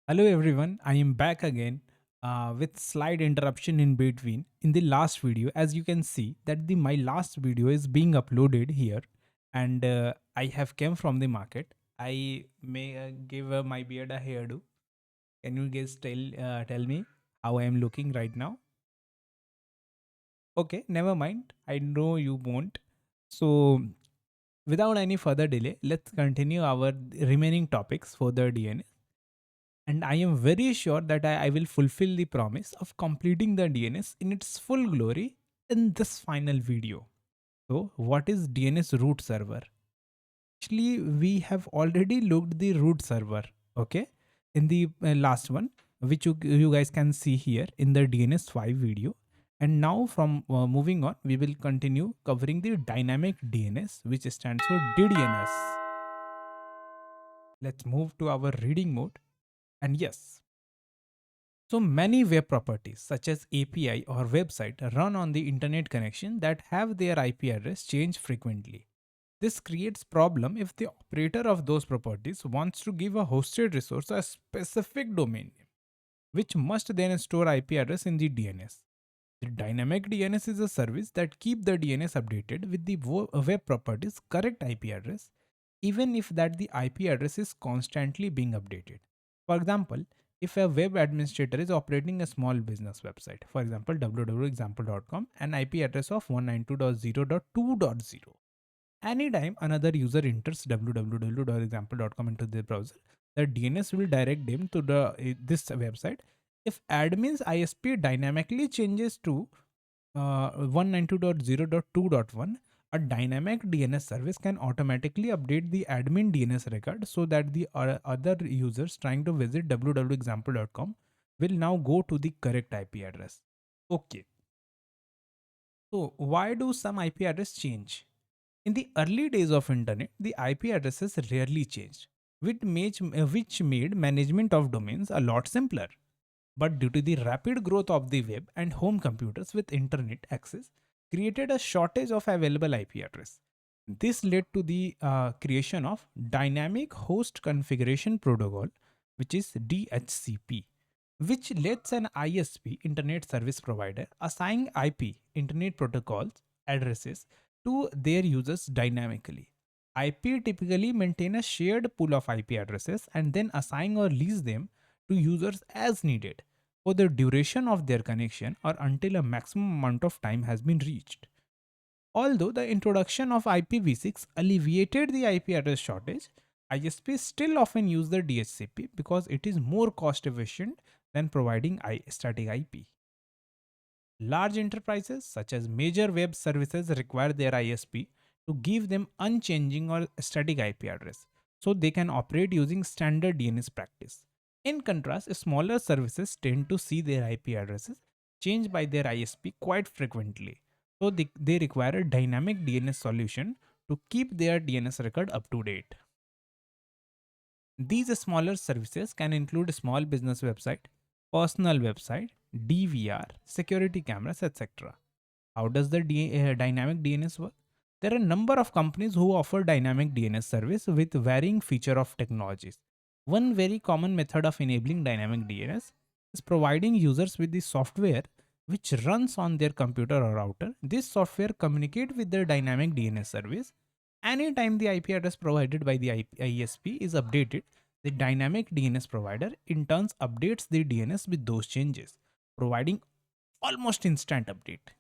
Hello everyone, I am back again with slight interruption in between. In the last video, as you can see that my last video is being uploaded here, and I have came from the market. I may give my beard a hairdo. Can you guys tell me how I am looking right now? Okay, never mind. I know you won't. So without any further delay, let's continue our remaining topics for the DNA. And I am very sure that I will fulfill the promise of completing the DNS in its full glory in this final video. So, what is DNS root server? Actually, we have already looked the root server, okay, in the last one, which you guys can see here in the DNS 5 video. And now from moving on, we will continue covering the dynamic DNS, which stands for DDNS. Let's move to our reading mode. And yes, so many web properties such as API or website run on the internet connection that have their IP address change frequently. This creates problem if the operator of those properties wants to give a hosted resource a specific domain name, which must then store IP address in the DNS. The dynamic DNS is a service that keep the DNS updated with the web properties correct IP address, even if that the IP address is constantly being updated. For example, if a web administrator is operating a small business website, for example www.example.com, an IP address of 192.0.2.0, anytime another user enters www.example.com into their browser, the DNS will direct them to this website. If admin's ISP dynamically changes to 192.0.2.1, a dynamic DNS service can automatically update the admin DNS record so that the other users trying to visit www.example.com will now go to the correct IP address. Okay, so why do some IP address change? In the early days of internet, the IP addresses rarely changed, which made management of domains a lot simpler. But due to the rapid growth of the web and home computers with internet access, created a shortage of available IP address. This led to the creation of Dynamic Host Configuration Protocol, which is DHCP, which lets an ISP, Internet Service Provider, assign IP, Internet Protocols, addresses to their users dynamically. IP typically maintain a shared pool of IP addresses and then assign or lease them to users as needed for the duration of their connection or until a maximum amount of time has been reached. Although the introduction of IPv6 alleviated the IP address shortage, ISPs still often use the DHCP because it is more cost efficient than providing static IP. Large enterprises such as major web services require their ISP to give them unchanging or static IP address so they can operate using standard DNS practice. In contrast, smaller services tend to see their IP addresses changed by their ISP quite frequently. So they require a dynamic DNS solution to keep their DNS record up to date. These smaller services can include small business website, personal website, DVR, security cameras, etc. How does the dynamic DNS work? There are a number of companies who offer dynamic DNS service with varying feature of technologies. One very common method of enabling dynamic DNS is providing users with the software which runs on their computer or router. This software communicate with the dynamic DNS service. Anytime the IP address provided by the ISP is updated, the dynamic DNS provider in turn updates the DNS with those changes, providing almost instant update.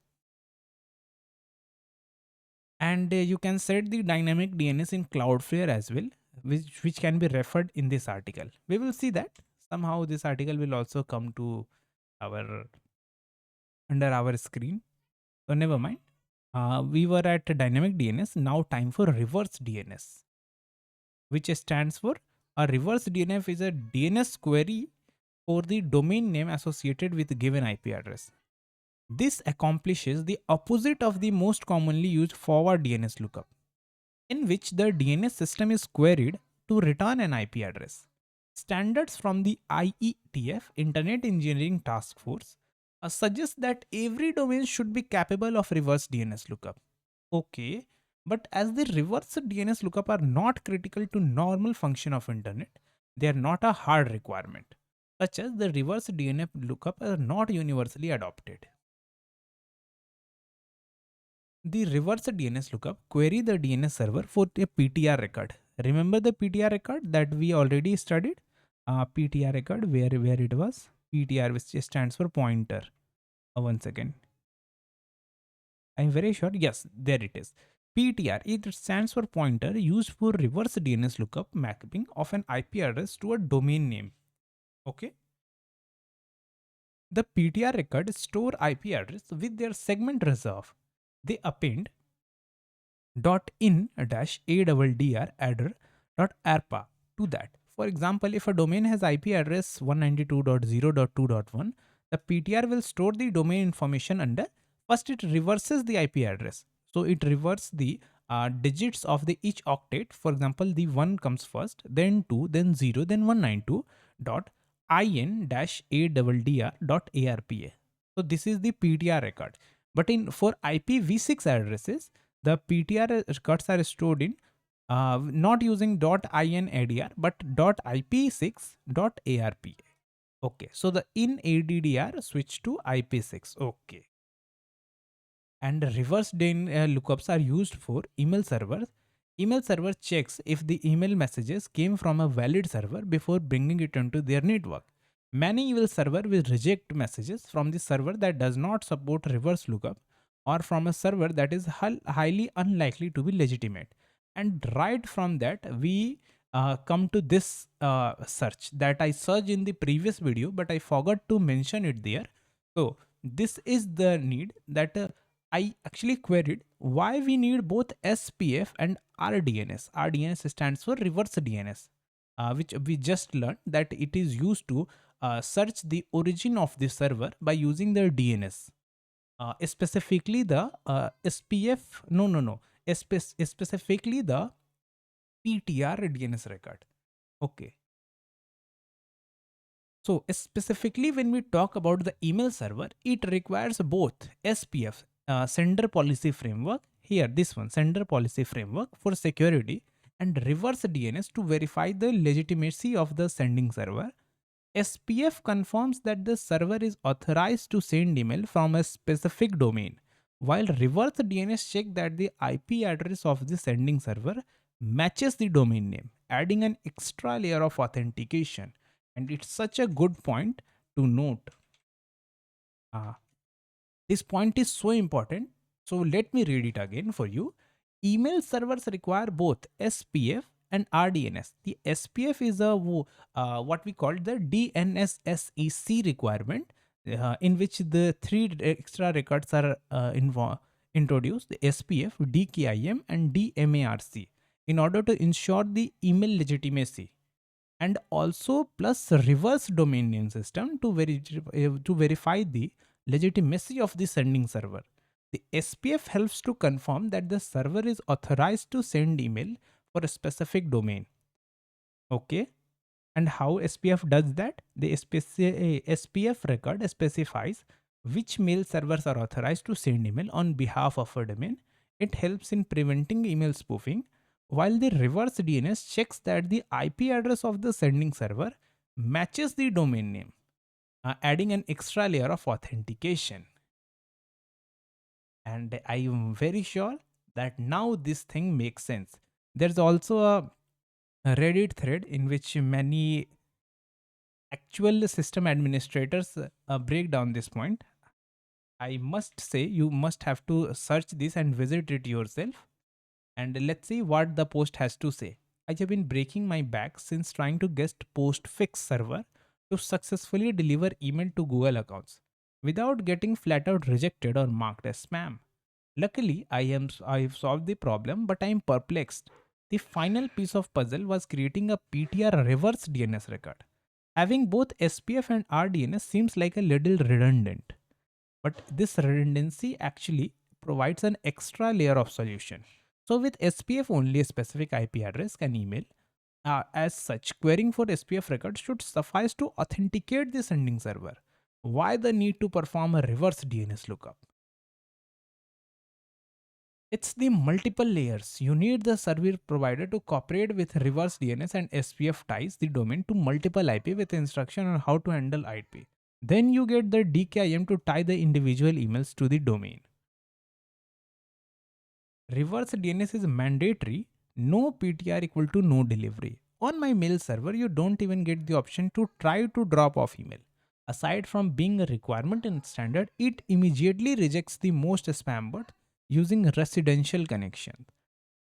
And you can set the dynamic DNS in Cloudflare as well, which can be referred in this article. We will see that somehow this article will also come to our under our screen. So never mind. We were at dynamic DNS. Now time for reverse DNS, which stands for a reverse DNS is a DNS query for the domain name associated with a given IP address. This accomplishes the opposite of the most commonly used forward DNS lookup, in which the DNS system is queried to return an IP address. Standards from the IETF Internet Engineering Task Force suggest that every domain should be capable of reverse DNS lookup. Okay, but as the reverse DNS lookup are not critical to normal function of internet, they are not a hard requirement. such as the reverse DNS lookup, are not universally adopted. The reverse DNS lookup query the DNS server for a PTR record. Remember the PTR record that we already studied? PTR record, where it was? PTR, which stands for pointer. One second. I'm very sure. Yes, there it is. PTR, it stands for pointer, used for reverse DNS lookup mapping of an IP address to a domain name. Okay. The PTR record store IP address with their segment reserve. They append .in dash addr adder .arpa to that. For example, if a domain has IP address 192.0.2.1, the PTR will store the domain information under. First, it reverses the IP address. So it reverses the digits of the each octet. For example, the 1 comes first, then 2, then 0, then 192.in-addr.arpa. So this is the PTR record. But in for IPv6 addresses, the PTR records are stored in not using .inaddr but .ip6.arpa. Okay, so the in ADDR switch to IP6. Okay. And reverse lookups are used for email servers. Email server checks if the email messages came from a valid server before bringing it onto their network. Many email server will reject messages from the server that does not support reverse lookup or from a server that is highly unlikely to be legitimate. And right from that, we come to this search that I searched in the previous video, but I forgot to mention it there. So this is the need that I actually queried why we need both SPF and RDNS. RDNS stands for reverse DNS, which we just learned that it is used to search the origin of the server by using the DNS. Specifically the SPF, no, specifically the PTR DNS record. Okay. So specifically when we talk about the email server, it requires both SPF, sender policy framework, here this one, sender policy framework for security, and reverse DNS to verify the legitimacy of the sending server. SPF confirms that the server is authorized to send email from a specific domain, while reverse DNS check that the IP address of the sending server matches the domain name, adding an extra layer of authentication. And it's such a good point to note. Uh, this point is so important. So let me read it again for you. Email servers require both SPF and RDNS. The SPF is a what we call the DNS SEC requirement, in which the three extra records are introduced: the SPF, DKIM, and DMARC, in order to ensure the email legitimacy, and also plus reverse domain name system to verify the legitimacy of the sending server. The SPF helps to confirm that the server is authorized to send email for a specific domain. Okay. And how SPF does that? The SPF record specifies which mail servers are authorized to send email on behalf of a domain. It helps in preventing email spoofing, while the reverse DNS checks that the IP address of the sending server matches the domain name, adding an extra layer of authentication. And I am very sure that now this thing makes sense. There's also a Reddit thread in which many actual system administrators break down this point. I must say you must have to search this and visit it yourself. And let's see what the post has to say. I have been breaking my back since trying to get postfix server to successfully deliver email to Google accounts without getting flat out rejected or marked as spam. Luckily, I've solved the problem, but I am perplexed. The final piece of puzzle was creating a PTR reverse DNS record. Having both SPF and RDNS seems like a little redundant, but this redundancy actually provides an extra layer of solution. So with SPF, only a specific IP address can email. As such, querying for SPF records should suffice to authenticate the sending server. Why the need to perform a reverse DNS lookup? It's the multiple layers. You need the service provider to cooperate with reverse DNS, and SPF ties the domain to multiple IP with instruction on how to handle IP. Then you get the DKIM to tie the individual emails to the domain. Reverse DNS is mandatory. No PTR equal to no delivery. On my mail server, you don't even get the option to try to drop off email. Aside from being a requirement in standard, it immediately rejects the most spam bot using residential connection.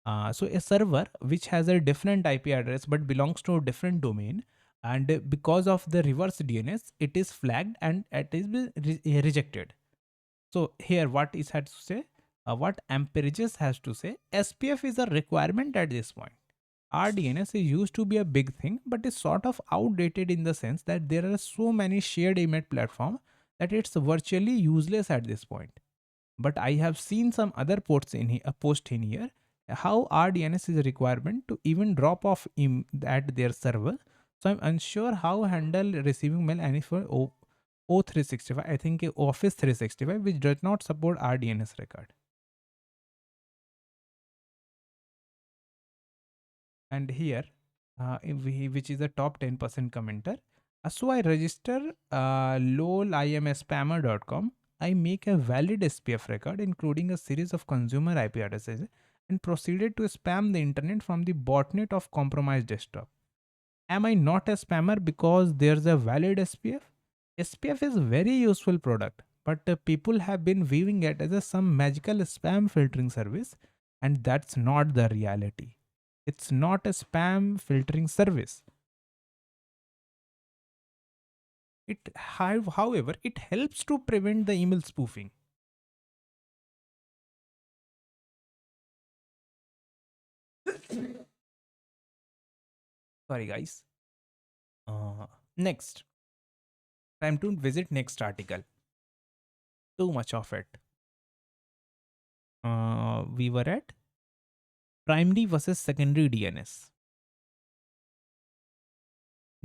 So a server which has a different IP address but belongs to a different domain, and because of the reverse DNS, it is flagged and it is rejected. So here what is had to say, what Amperages has to say, SPF is a requirement at this point. RDNS is used to be a big thing, but is sort of outdated in the sense that there are so many shared email platforms that it's virtually useless at this point. But I have seen some other posts in here, a post in here, how RDNS is a requirement to even drop off at their server. So I'm unsure how handle receiving mail any for O365. I think Office 365, which does not support RDNS record. And here, which is a top 10% commenter. So I register lol.imspammer.com. I make a valid SPF record, including a series of consumer IP addresses, and proceeded to spam the internet from the botnet of compromised desktop. Am I not a spammer because there's a valid SPF? SPF is a very useful product, but people have been viewing it as some magical spam filtering service, and that's not the reality. It's not a spam filtering service. However, it helps to prevent the email spoofing. Sorry, guys. Next, time to visit next article. Too much of it. We were at primary versus secondary DNS.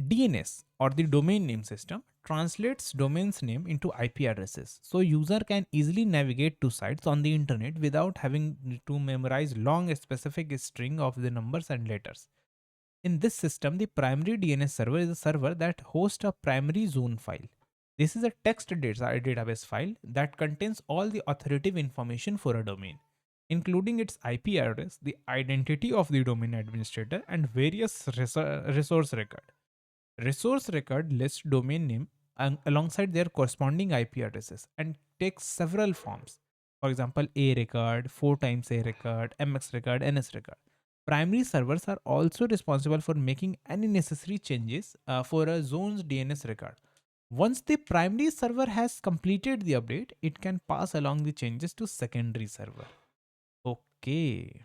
DNS, or the domain name system, translates domain's name into IP addresses, so user can easily navigate to sites on the internet without having to memorize long specific string of the numbers and letters. In this system, the primary DNS server is a server that hosts a primary zone file. This is a text database file that contains all the authoritative information for a domain, including its IP address, the identity of the domain administrator, and various resource record. Resource record lists domain name alongside their corresponding IP addresses and takes several forms. For example, A record, 4 times A record, MX record, NS record. Primary servers are also responsible for making any necessary changes for a zone's DNS record. Once the primary server has completed the update, it can pass along the changes to secondary server. Okay.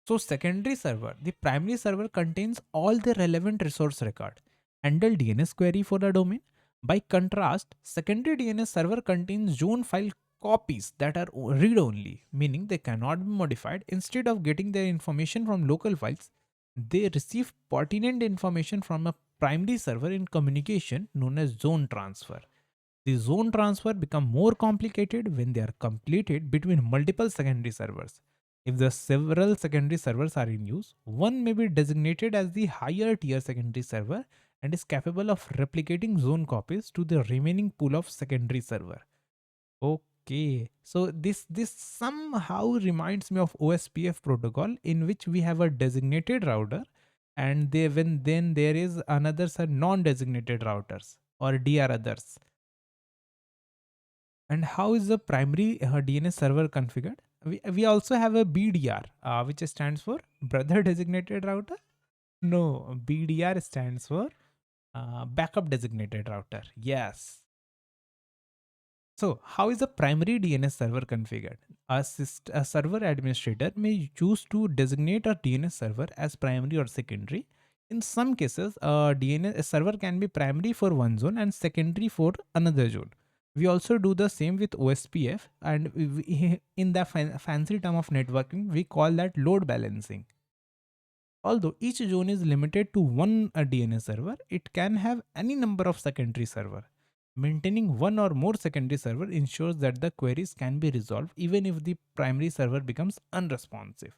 So secondary server, the primary server contains all the relevant resource record, handle DNS query for the domain. By contrast, secondary DNS server contains zone file copies that are read only, meaning they cannot be modified. Instead of getting their information from local files, they receive pertinent information from a primary server in communication known as zone transfer. The zone transfer become more complicated when they are completed between multiple secondary servers. If the several secondary servers are in use, one may be designated as the higher tier secondary server and is capable of replicating zone copies to the remaining pool of secondary server. Okay, so this somehow reminds me of OSPF protocol, in which we have a designated router, and then there is another non-designated routers or DR others. And how is the primary DNS server configured? We also have a BDR, which stands for brother designated router. No, BDR stands for backup designated router. Yes. So how is the primary DNS server configured? A server administrator may choose to designate a DNS server as primary or secondary. In some cases, a server can be primary for one zone and secondary for another zone. We also do the same with OSPF, and in the fancy term of networking, we call that load balancing. Although each zone is limited to one DNS server, it can have any number of secondary server. Maintaining one or more secondary server ensures that the queries can be resolved even if the primary server becomes unresponsive.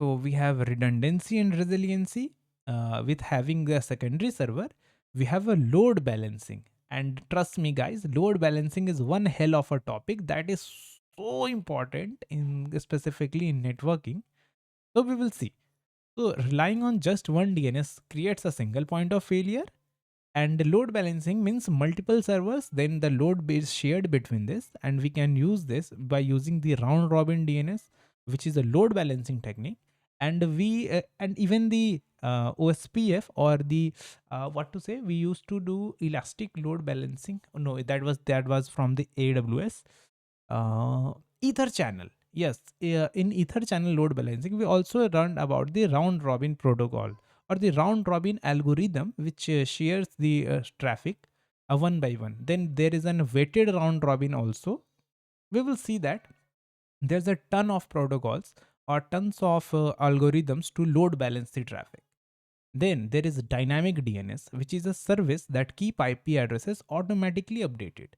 So we have redundancy and resiliency. With having a secondary server, we have a load balancing. And trust me, guys, load balancing is one hell of a topic that is so important in specifically in networking. So we will see. So relying on just one DNS creates a single point of failure, and load balancing means multiple servers, then the load is shared between this, and we can use this by using the round robin DNS, which is a load balancing technique. And we and even the OSPF, or the what to say, we used to do elastic load balancing. Oh, no, that was from the AWS uh, ether channel. Yes, in ether channel load balancing we also learned about the round robin protocol, or the round robin algorithm, which shares the traffic one by one. Then there is an weighted round robin also. We will see that there's a ton of protocols or tons of algorithms to load balance the traffic. Then there is dynamic DNS, which is a service that keep IP addresses automatically updated.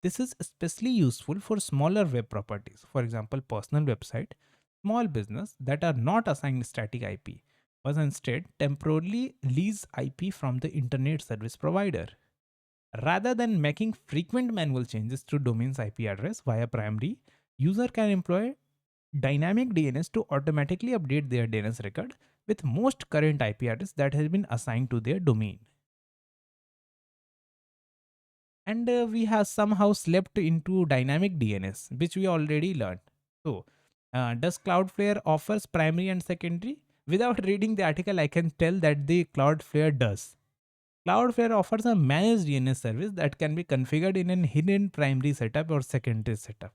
This is especially useful for smaller web properties, for example, personal website, small business that are not assigned static IP, but instead temporarily lease IP from the internet service provider. Rather than making frequent manual changes to domain's IP address via primary, user can employ dynamic DNS to automatically update their DNS record with most current IP address that has been assigned to their domain. And we have somehow slept into dynamic DNS, which we already learned. So, does Cloudflare offers primary and secondary? Without reading the article, I can tell that the Cloudflare does. Cloudflare offers a managed DNS service that can be configured in an hidden primary setup or secondary setup.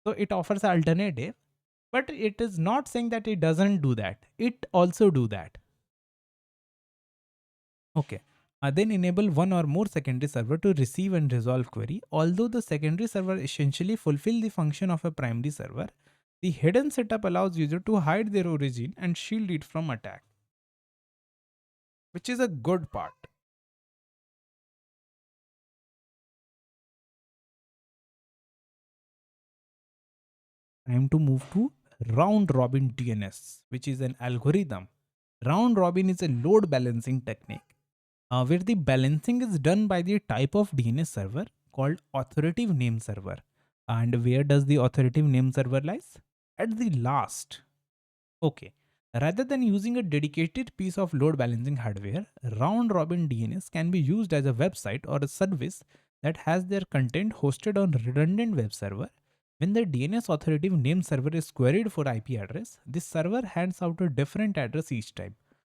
So it offers an alternative, but it is not saying that it doesn't do that. It also do that. Okay. Then enable one or more secondary server to receive and resolve query. Although the secondary server essentially fulfill the function of a primary server, the hidden setup allows user to hide their origin and shield it from attack, which is a good part. Time to move to round robin DNS, which is an algorithm. Round robin is a load balancing technique where the balancing is done by the type of DNS server called authoritative name server. And where does the authoritative name server lies? At the last. Okay. Rather than using a dedicated piece of load balancing hardware, round robin DNS can be used as a website or a service that has their content hosted on redundant web server. When the DNS authoritative name server is queried for IP address, this server hands out a different address each time,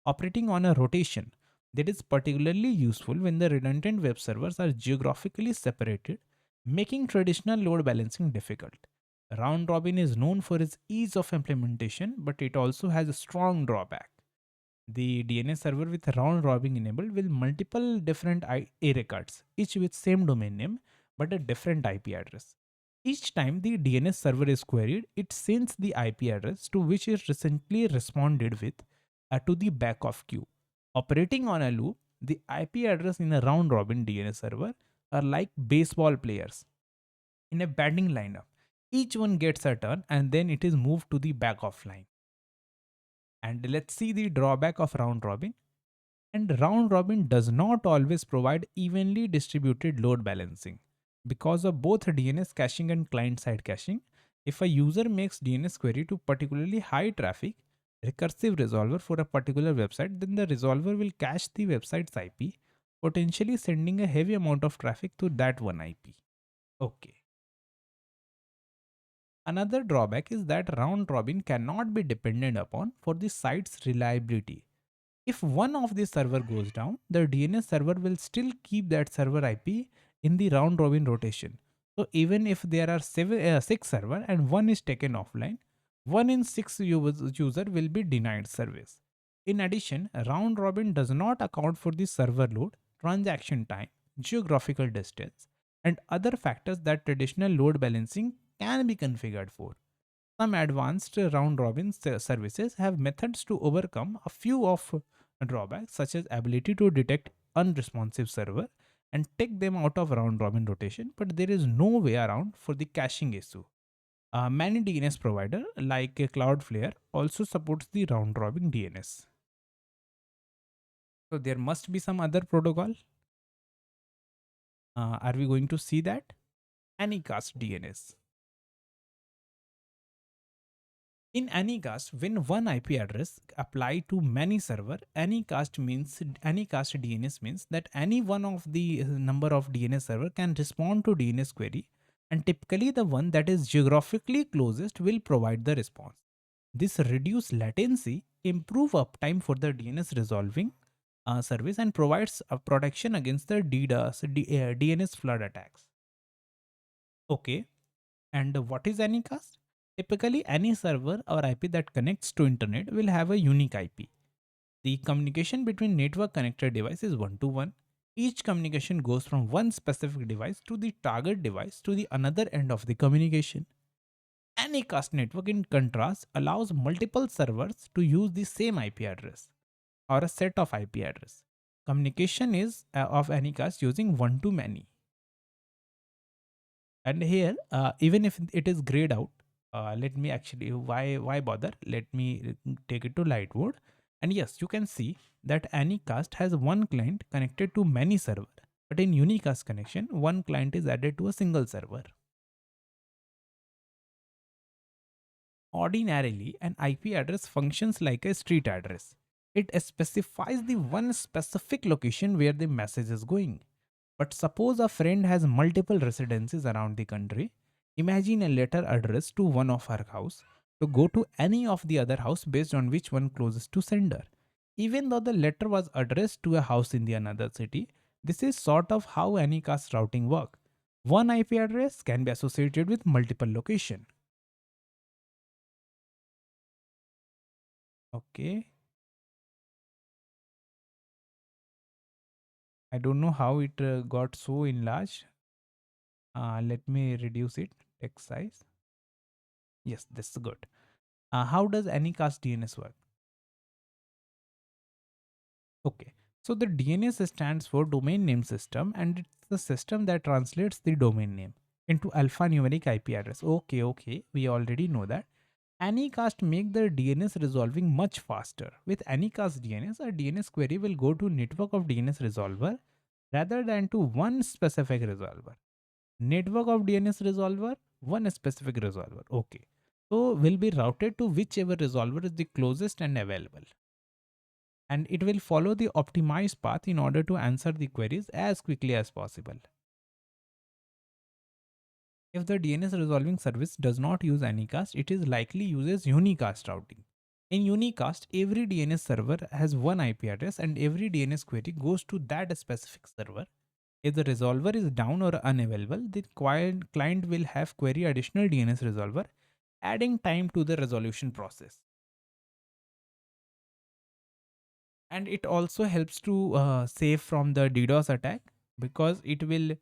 operating on a rotation. That is particularly useful when the redundant web servers are geographically separated, making traditional load balancing difficult. Round robin is known for its ease of implementation, but it also has a strong drawback. The DNS server with round robin enabled will multiple different A records, each with same domain name but a different IP address. Each time the DNS server is queried, it sends the IP address to which it recently responded with to the back of queue. Operating on a loop, the IP address in a round robin DNS server are like baseball players in a batting lineup. Each one gets a turn and then it is moved to the back of line. And let's see the drawback of round robin. And round robin does not always provide evenly distributed load balancing. Because of both DNS caching and client side caching, if a user makes DNS query to particularly high traffic, recursive resolver for a particular website, then the resolver will cache the website's IP, potentially sending a heavy amount of traffic to that one IP. Okay. Another drawback is that round robin cannot be depended upon for the site's reliability. If one of the server goes down, the DNS server will still keep that server IP in the round robin rotation. So even if there are six server and one is taken offline, one in six user will be denied service. In addition, round robin does not account for the server load, transaction time, geographical distance, and other factors that traditional load balancing can be configured for. Some advanced round robin services have methods to overcome a few of drawbacks, such as ability to detect unresponsive server and take them out of round robin rotation, but there is no way around for the caching issue. Many DNS provider like Cloudflare also supports the round robin DNS. So there must be some other protocol. Are we going to see that? Anycast DNS. In Anycast, when one IP address apply to many server, Anycast DNS means that any one of the number of DNS server can respond to DNS query, and typically the one that is geographically closest will provide the response. This reduce latency, improve uptime for the DNS resolving service, and provides a protection against the DNS flood attacks. Okay, and what is Anycast? Typically, any server or IP that connects to internet will have a unique IP. The communication between network connected devices is one-to-one. Each communication goes from one specific device to the target device to the another end of the communication. Anycast network, in contrast, allows multiple servers to use the same IP address or a set of IP address. Communication is of Anycast using one-to-many. And here, even if it is grayed out, let me actually, why bother, let me take it to light mode. And yes, you can see that Anycast has one client connected to many server, but in unicast connection, one client is added to a single server. Ordinarily, an IP address functions like a street address. It specifies the one specific location where the message is going. But suppose a friend has multiple residences around the country. Imagine a letter addressed to one of her house to go to any of the other house based on which one closest to sender. Even though the letter was addressed to a house in the another city, this is sort of how Anycast routing work. One IP address can be associated with multiple location. Okay. I don't know how it got so enlarged. Let me reduce it, text size. Yes, this is good. How does Anycast DNS work? Okay, so the DNS stands for Domain Name System, and it's the system that translates the domain name into alphanumeric IP address. Okay, we already know that. Anycast make the DNS resolving much faster. With Anycast DNS, a DNS query will go to network of DNS resolver rather than to one specific resolver. Network of DNS resolver, one specific resolver. Okay. So will be routed to whichever resolver is the closest and available. And it will follow the optimized path in order to answer the queries as quickly as possible. If the DNS resolving service does not use Anycast, it is likely uses unicast routing. In unicast, every DNS server has one IP address and every DNS query goes to that specific server. If the resolver is down or unavailable, the client will have query additional DNS resolver, adding time to the resolution process. And it also helps to save from the DDoS attack because it will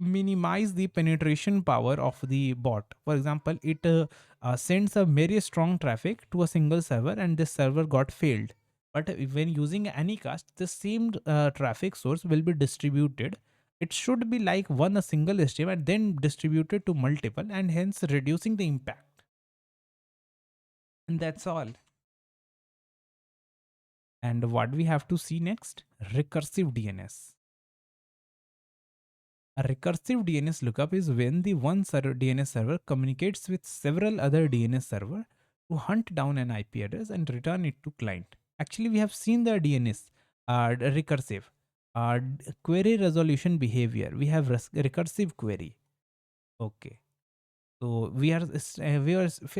minimize the penetration power of the bot. For example, it sends a very strong traffic to a single server and this server got failed. But when using Anycast, the same traffic source will be distributed. It should be like one a single stream and then distributed to multiple and hence reducing the impact. And that's all. And what we have to see next? Recursive DNS. A recursive DNS lookup is when the one DNS server communicates with several other DNS server to hunt down an IP address and return it to client. Actually, we have seen the DNS recursive query resolution behavior. We have recursive query. Okay, so we are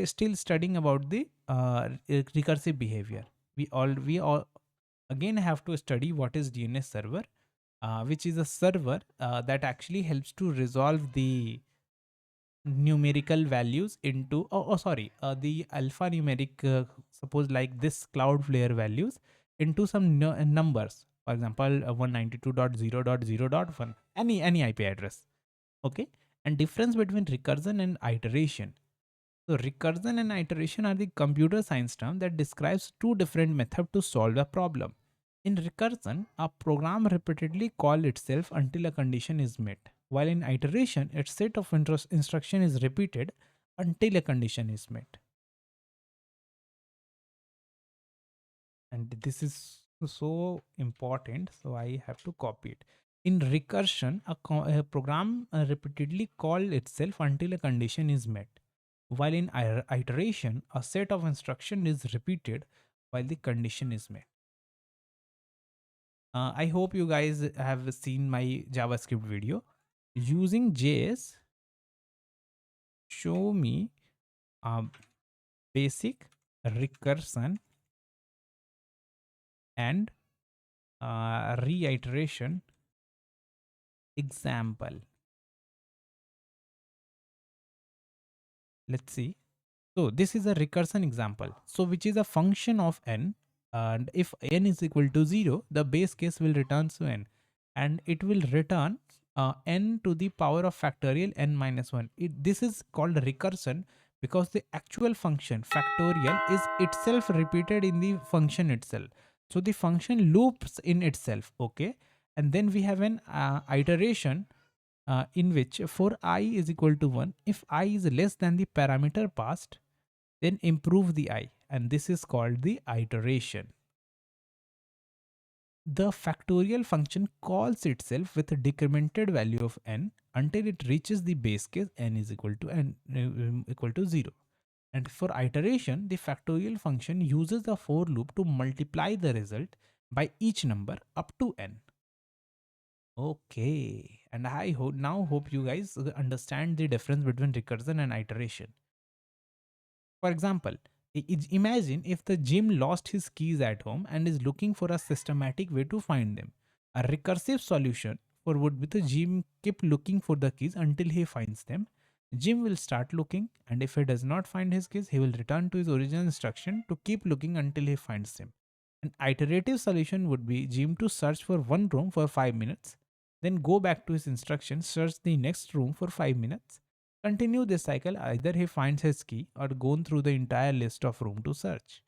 still studying about the recursive behavior. We all again have to study what is DNS server, which is a server that actually helps to resolve the numerical values into the alphanumeric, suppose like this Cloudflare values into some numbers, for example 192.0.0.1, any IP address. Okay, and difference between recursion and iteration. So recursion and iteration are the computer science term that describes two different methods to solve a problem. In recursion, a program repeatedly calls itself until a condition is met, while in iteration, its set of instruction is repeated until a condition is met. And this is so important, so I have to copy it. In recursion, a program repeatedly calls itself until a condition is met, while in iteration, a set of instruction is repeated while the condition is met. I hope you guys have seen my JavaScript video. Using JS, show me a basic recursion and reiteration example. Let's see. So this is a recursion example. So which is a function of n, and if n is equal to 0, the base case will return to n, and it will return n to the power of factorial n minus 1. This is called recursion because the actual function factorial is itself repeated in the function itself. So the function loops in itself, okay? And then we have an iteration in which for I is equal to 1, if I is less than the parameter passed, then improve the I, and this is called the iteration. The factorial function calls itself with a decremented value of n until it reaches the base case n is equal to equal to 0. And for iteration, the factorial function uses a for loop to multiply the result by each number up to n. Okay, and I hope you guys understand the difference between recursion and iteration. For example, imagine if the Jim lost his keys at home and is looking for a systematic way to find them. A recursive solution for would be the Jim keep looking for the keys until he finds them. Jim will start looking, and if he does not find his keys, he will return to his original instruction to keep looking until he finds them. An iterative solution would be Jim to search for one room for 5 minutes, then go back to his instructions, search the next room for 5 minutes. Continue this cycle, either he finds his key or gone through the entire list of room to search.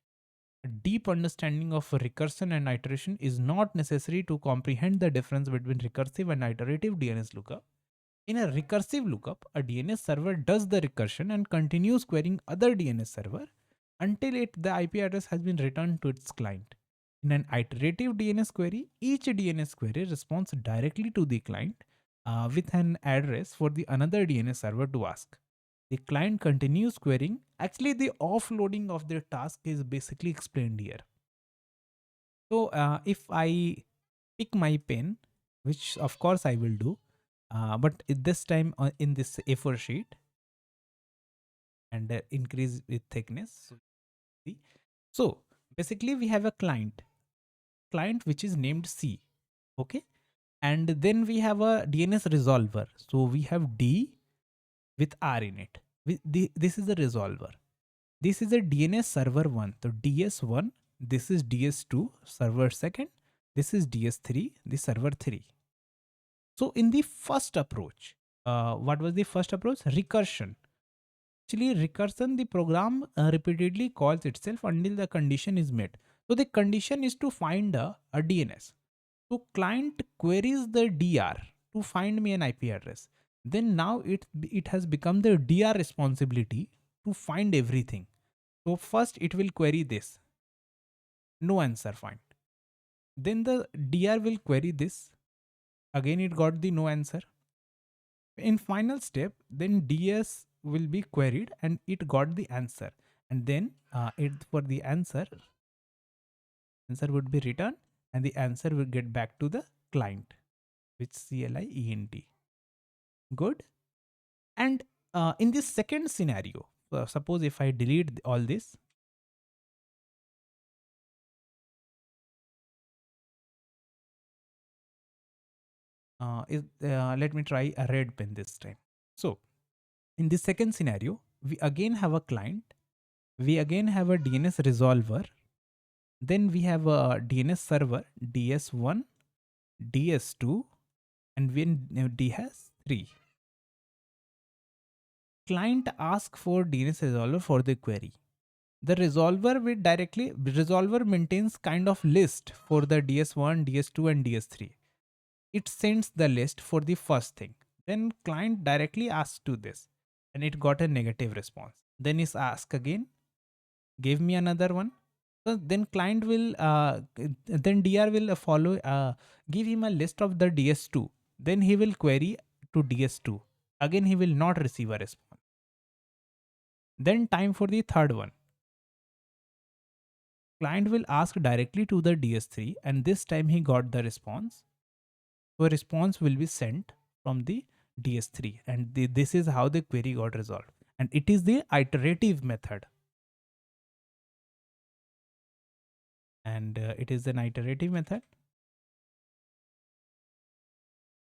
A deep understanding of recursion and iteration is not necessary to comprehend the difference between recursive and iterative DNS lookup. In a recursive lookup, a DNS server does the recursion and continues querying other DNS server until the IP address has been returned to its client. In an iterative DNS query, each DNS query responds directly to the client with an address for the another DNS server to ask. The client continues querying. Actually, the offloading of their task is basically explained here. So if I pick my pen, which of course I will do, but this time in this A4 sheet, and increase with thickness. So basically we have a client which is named C, okay, and then we have a DNS resolver. So we have D with R in it. This is a resolver. This is a DNS server 1. So DS1, this is DS2 server 2nd, this is DS3, the server 3. So in the first approach, what was the first approach? Recursion. Actually, recursion, the program repeatedly calls itself until the condition is met. So the condition is to find a DNS. So client queries the DR to find me an IP address. Then now it has become the DR responsibility to find everything. So first it will query this. No answer find. Then the DR will query this. Again it got the no answer. In final step, then DS will be queried and it got the answer. And then it for the answer would be returned and the answer will get back to the client, which CLIENT. Good. And in this second scenario, suppose if I delete all this, let me try a red pen this time. So in this second scenario, we again have a client, we again have a DNS resolver, then we have a DNS server DS1, DS2, and when D has 3. Client asks for DNS resolver for the query. The resolver maintains kind of list for the DS1, DS2 and DS3. It sends the list for the first thing. Then client directly asks to this and it got a negative response. Then is ask again, give me another one. So then client will then DR will follow give him a list of the DS2. Then he will query to DS2. Again he will not receive a response. Then time for the third one. Client will ask directly to the DS3 and this time he got the response. So a response will be sent from the DS3 and this is how the query got resolved. And it is the iterative method. And it is an iterative method.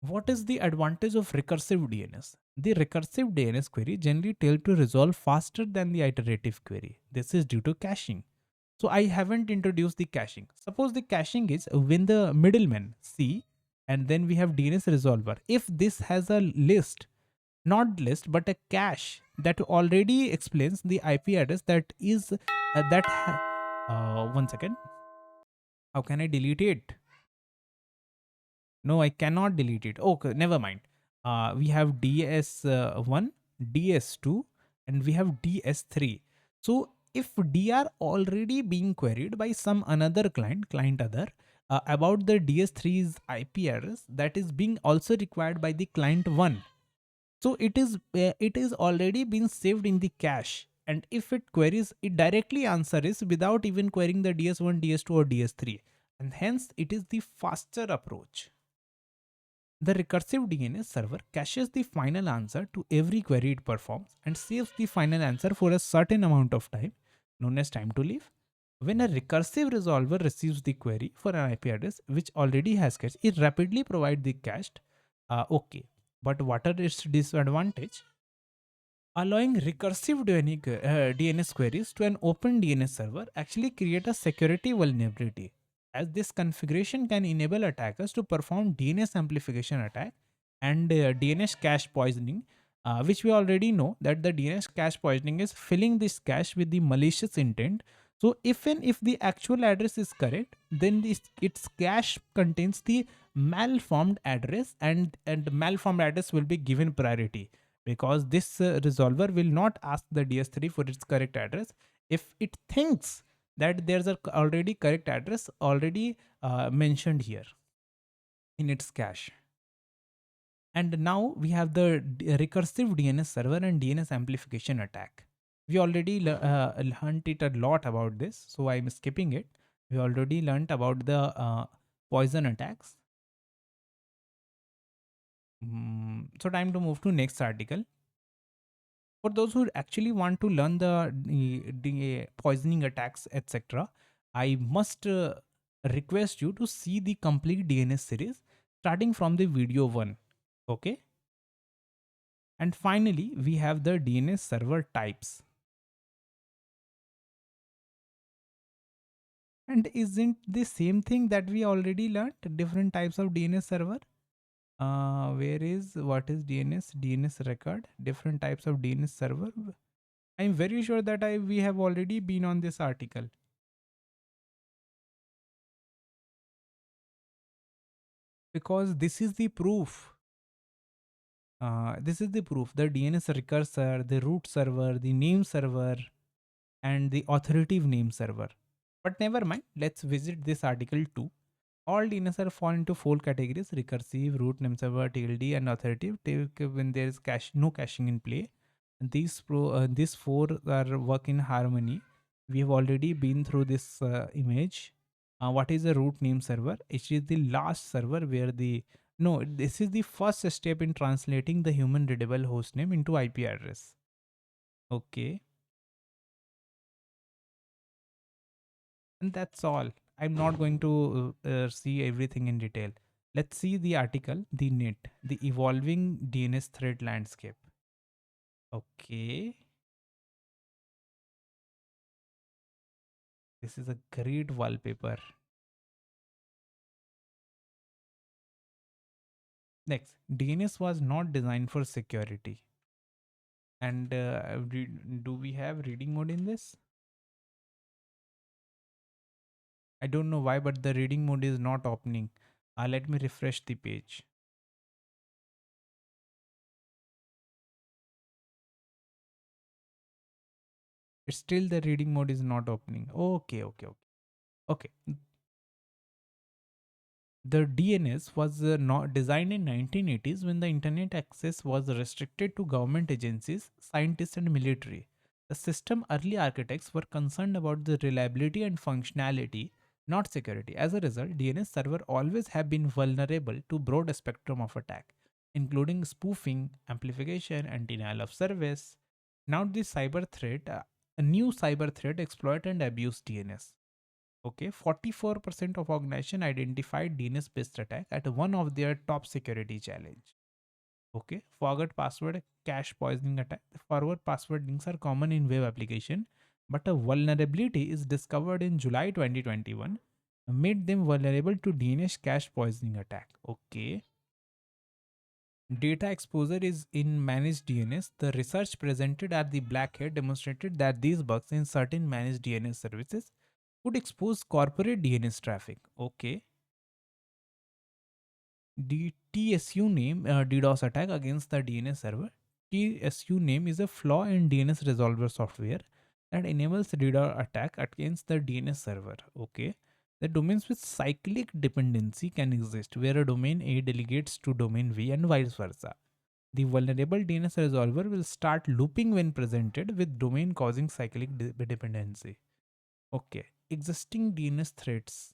What is the advantage of recursive DNS? The recursive DNS query generally tend to resolve faster than the iterative query. This is due to caching. So I haven't introduced the caching. Suppose the caching is when the middleman C and then we have DNS resolver. If this has a list, not list, but a cache that already explains the IP address that is one second. How can I delete it? No, I cannot delete it. Okay, never mind. We have DS1, DS2, and we have DS3. So if DR already being queried by some another client other, about the DS3's IP address that is being also required by the client 1. So it is already been saved in the cache. And if it queries, it directly answers without even querying the DS1, DS2 or DS3. And hence it is the faster approach. The recursive DNS server caches the final answer to every query it performs and saves the final answer for a certain amount of time, known as time to live. When a recursive resolver receives the query for an IP address which already has cache, it rapidly provides the cached. Okay, but what are its disadvantage? Allowing recursive DNS queries to an open DNS server actually create a security vulnerability, as this configuration can enable attackers to perform DNS amplification attack and DNS cache poisoning, which we already know that the DNS cache poisoning is filling this cache with the malicious intent. So even if the actual address is correct, then its cache contains the malformed address, and malformed address will be given priority, because this resolver will not ask the DS3 for its correct address if it thinks that there's a already correct address already mentioned here in its cache. And now we have the recursive DNS server and DNS amplification attack. We already learned it a lot about this, so I'm skipping it. We already learned about the poison attacks. So time to move to next article. For those who actually want to learn the poisoning attacks, etc., I must request you to see the complete DNS series starting from the video 1. Okay. And finally, we have the DNS server types. And isn't the same thing that we already learned? Different types of DNS server. What is DNS? DNS record. Different types of DNS server. I'm very sure that we have already been on this article. Because this is the proof. This is the proof. The DNS recursor, the root server, the name server, and the authoritative name server. But never mind. Let's visit this article too. All DNS servers fall into 4 categories: recursive, root, name server, TLD, and authoritative. When there is no caching in play. These 4 are work in harmony. We have already been through this image. What is a root name server? It is the last server where this is the first step in translating the human readable hostname into IP address. Okay. And that's all. I'm not going to see everything in detail. Let's see the article, the NIT, the evolving DNS threat landscape. Okay. This is a great wallpaper. Next, DNS was not designed for security. And do we have reading mode in this? I don't know why, but the reading mode is not opening. Let me refresh the page. It's still the reading mode is not opening. Okay, okay, okay. Okay. The DNS was not designed in 1980s when the internet access was restricted to government agencies, scientists and military. The system early architects were concerned about the reliability and functionality, not security. As a result, DNS server always have been vulnerable to broad spectrum of attack, including spoofing, amplification, and denial of service. Now this cyber threat, a new cyber threat exploit and abuse DNS. Okay, 44% of organization identified DNS based attack at one of their top security challenge. Okay, forgot password cache poisoning attack. Forward password links are common in web application, but a vulnerability is discovered in July 2021, made them vulnerable to DNS cache poisoning attack. Okay, data exposure is in managed DNS. The research presented at the Black Hat demonstrated that these bugs in certain managed DNS services could expose corporate DNS traffic. Okay, the TSU name DDoS attack against the DNS server. TSU name is a flaw in DNS resolver software that enables DDoS attack against the DNS server. Okay. The domains with cyclic dependency can exist where a domain A delegates to domain V and vice versa. The vulnerable DNS resolver will start looping when presented with domain causing cyclic dependency. Okay. Existing DNS threats.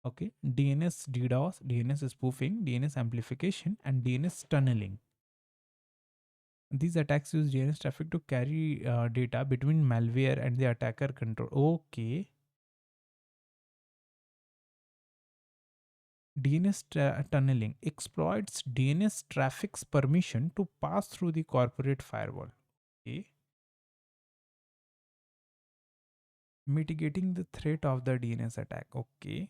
Okay, DNS DDoS, DNS spoofing, DNS amplification, and DNS tunneling. These attacks use DNS traffic to carry data between malware and the attacker control. Okay, DNS tunneling exploits DNS traffic's permission to pass through the corporate firewall. Okay, mitigating the threat of the DNS attack. Okay.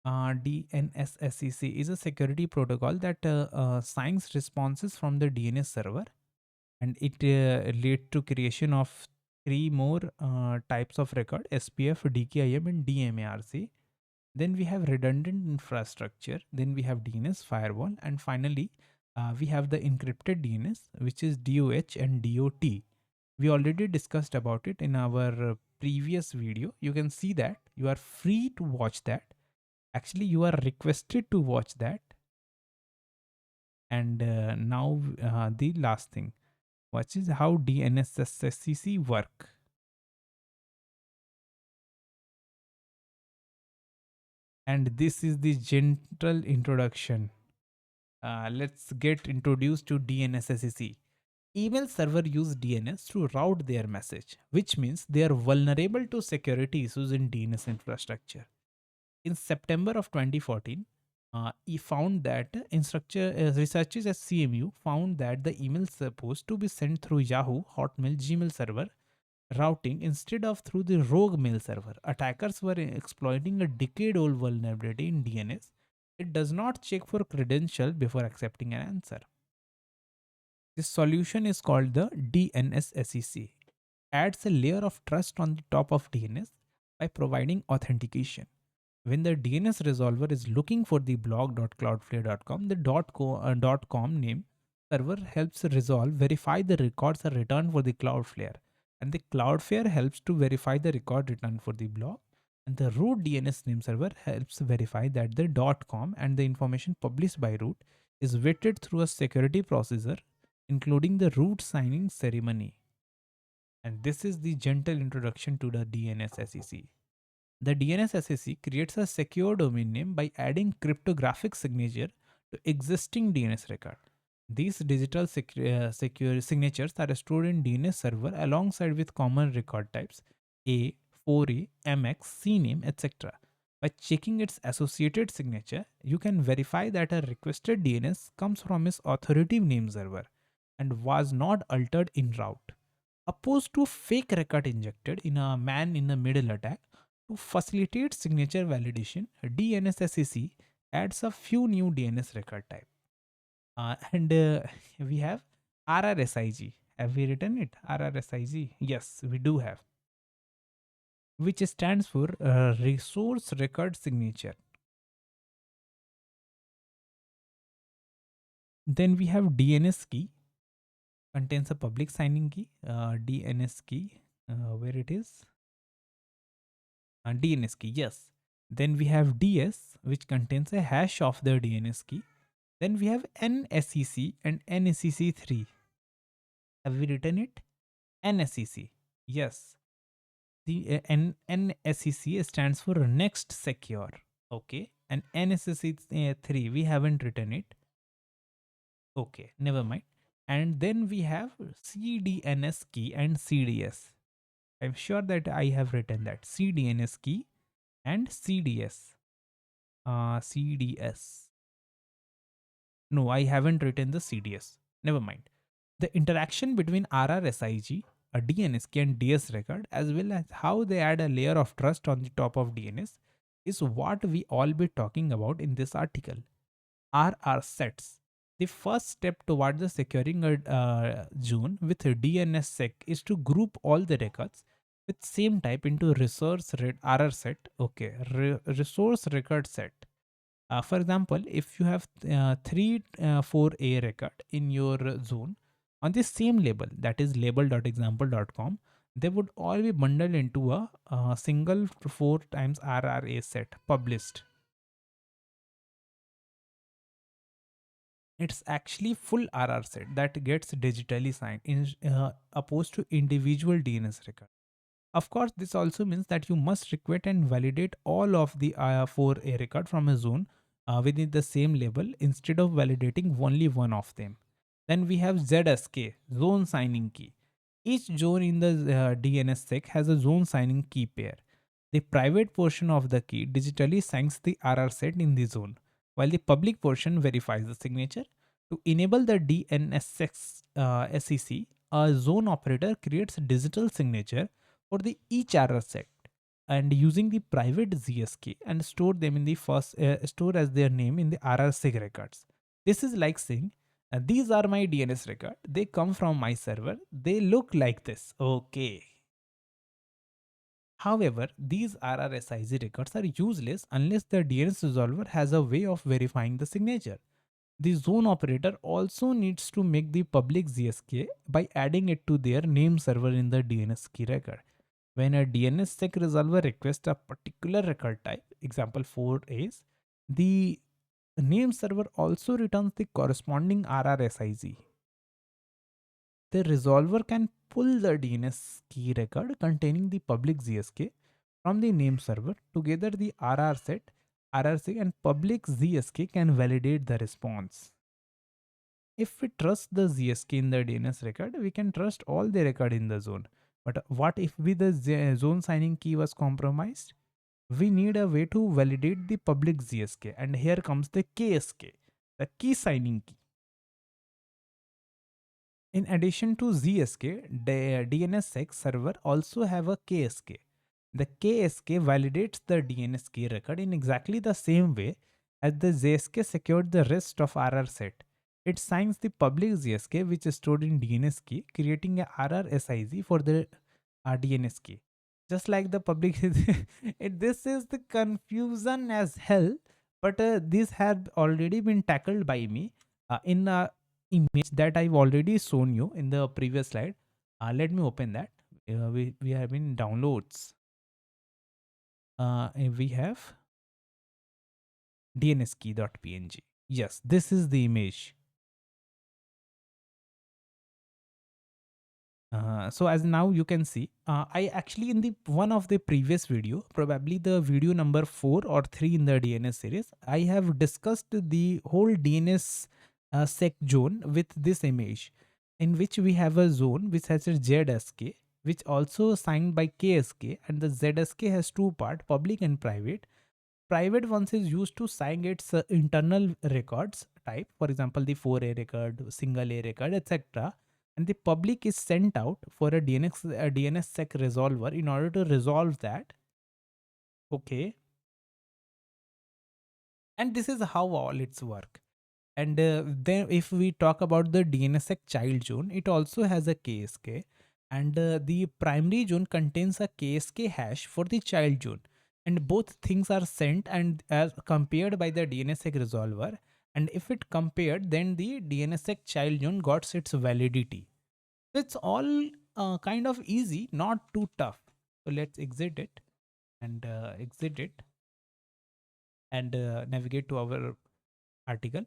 DNSSEC is a security protocol that signs responses from the DNS server, and it led to creation of three more types of record: SPF, DKIM, and DMARC. Then we have redundant infrastructure. Then we have DNS firewall, and finally we have the encrypted DNS, which is DOH and DOT. We already discussed about it in our previous video. You can see that. You are free to watch that. Actually, you are requested to watch that. And now the last thing, which is how DNSSCC work. And this is the gentle introduction. Let's get introduced to DNSSCC. Email server use DNS to route their message, which means they are vulnerable to security issues in DNS infrastructure. In September of 2014, he found that researchers at CMU found that the emails supposed to be sent through Yahoo, Hotmail, Gmail server routing instead of through the rogue mail server. Attackers were exploiting a decade-old vulnerability in DNS. It does not check for credential before accepting an answer. This solution is called the DNSSEC. Adds a layer of trust on the top of DNS by providing authentication. When the DNS resolver is looking for the blog.cloudflare.com, the .com name server helps resolve verify the records are returned for the Cloudflare, and the Cloudflare helps to verify the record returned for the blog, and the root DNS name server helps verify that the .com and the information published by root is vetted through a security procedure, including the root signing ceremony. And this is the gentle introduction to the DNSSEC. The DNSSEC creates a secure domain name by adding cryptographic signature to existing DNS record. These digital secure signatures are stored in DNS server alongside with common record types A, 4A, MX, CNAME, etc. By checking its associated signature, you can verify that a requested DNS comes from its authoritative name server and was not altered in route. Opposed to fake record injected in a man in the middle attack, to facilitate signature validation, DNSSEC adds a few new DNS record type. And we have RRSIG. Have we written it? RRSIG? Yes, we do have. which stands for resource record signature. Then we have DNS key, contains a public signing key. DNS key, where it is? DNS key, yes. Then we have DS, which contains a hash of the DNS key. Then we have NSEC and NSEC3. Have we written it? NSEC. Yes. The NSEC stands for Next Secure. Okay. And NSEC3, we haven't written it. Okay, never mind. And then we have CDNS key and CDS. I'm sure that I have written that. CDNS key and CDS. CDS. No, I haven't written the CDS. Never mind. The interaction between RRSIG, a DNS key and DS record, as well as how they add a layer of trust on the top of DNS, is what we all be talking about in this article. RR sets. The first step toward the securing a zone with a DNSSEC is to group all the records with same type into RR set. Okay, resource record set. For example, if you have three 4A record in your zone on the same label, that is label.example.com, they would all be bundled into a single 4 times RRA set published. It's actually full RR set that gets digitally signed in opposed to individual DNS record. Of course, this also means that you must request and validate all of the 4A record from a zone within the same label instead of validating only one of them. Then we have ZSK, zone signing key. Each zone in the DNSSEC has a zone signing key pair. The private portion of the key digitally signs the RR set in the zone, while the public portion verifies the signature. To enable the DNSSEC, a zone operator creates a digital signature for the each RR set and using the private ZSK and store them in the first store as their name in the RRSig records. This is like saying these are my DNS record. They come from my server. They look like this. Okay. However, these RRSIG records are useless unless the DNS resolver has a way of verifying the signature. The zone operator also needs to make the public ZSK by adding it to their name server in the DNS key record. When a DNSSEC resolver requests a particular record type, example 4As, the name server also returns the corresponding RRSIG. The resolver can pull the DNS key record containing the public ZSK from the name server. Together, the RR set, RRC, and public ZSK can validate the response. If we trust the ZSK in the DNS record, we can trust all the record in the zone. But what if the zone signing key was compromised? We need a way to validate the public ZSK, and here comes the KSK, the key signing key. In addition to ZSK, the DNSSEC server also have a KSK. The KSK validates the DNS key record in exactly the same way as the ZSK secured the rest of RR set. It signs the public ZSK which is stored in DNS key, creating a RRSIG for the DNS key. Just like the public, this is the confusion as hell, but this had already been tackled by me in a image that I've already shown you in the previous slide. Let me open that. We have in downloads. We have dnskey.png. Yes, this is the image. So as now you can see, I actually in the one of the previous video, probably the video number 4 or 3 in the DNS series, I have discussed the whole DNS sec zone with this image, in which we have a zone which has a ZSK, which also signed by KSK, and the ZSK has two parts, public and private. Private ones is used to sign its internal records type, for example, the 4A record, single A record, etc. And the public is sent out for a DNSSEC resolver in order to resolve that. Okay. And this is how all its work. And then if we talk about the DNSSEC child zone, it also has a KSK. and the primary zone contains a KSK hash for the child zone, and both things are sent and as compared by the DNSSEC resolver, and if it compared, then the DNSSEC child zone got its validity. So it's all kind of easy, not too tough. So let's exit it and navigate to our article.